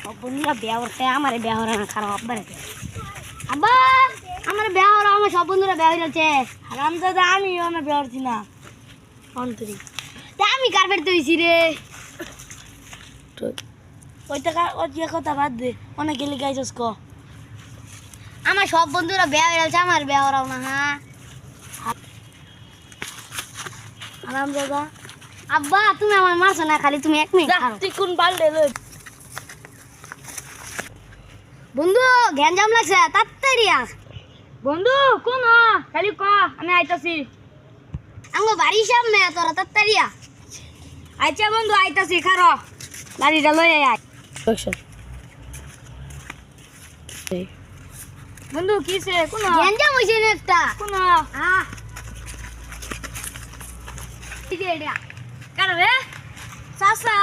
সব বন্ধুরা বিয়া করতে আমার বিয়া হলো না খারাপ আব্বার আব্বা আমার বিয়া হলো আমার সব বন্ধুরা বিয়া হয়ে যাচ্ছে হারাম দাদা আমিও না বিয়া করছি না অন্তরি তা আমি কার্পেট তৈছি রে ওই টাকা ও যে কথা বাদ দে অনেক গেলে গাইছস ক আমার সব বন্ধুরা বিয়া হয়ে যাচ্ছে আমার বিয়া হলো না হ্যাঁ হারাম দাদা আব্বা তুমি আমার মারছো না খালি তুমি 1 মিনিট খাও তুই কোন বালডে লই বন্ধু গ্যাঞ্জাম লাগছে তাড়াতাড়ি আস বন্ধু কোন খালি ক আমি আইতাছি আমগো বাড়ির সামনে তোরা তাড়াতাড়ি আস আচ্ছা বন্ধু আইতাছি খারো গাড়িটা লই আয় বন্ধু কিসে কোন গ্যাঞ্জাম হইছে না একটা কোন আহ এই যে এটা কারবে চাচা